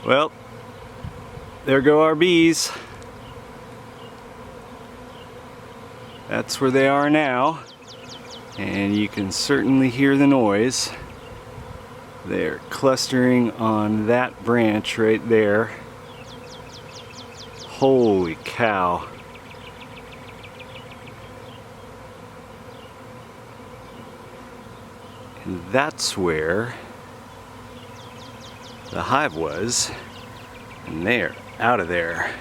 Well, there go our bees. That's where they are now, and you can certainly hear the noise. They're clustering on that branch right there. Holy cow. And that's where the hive was, and they're out of there.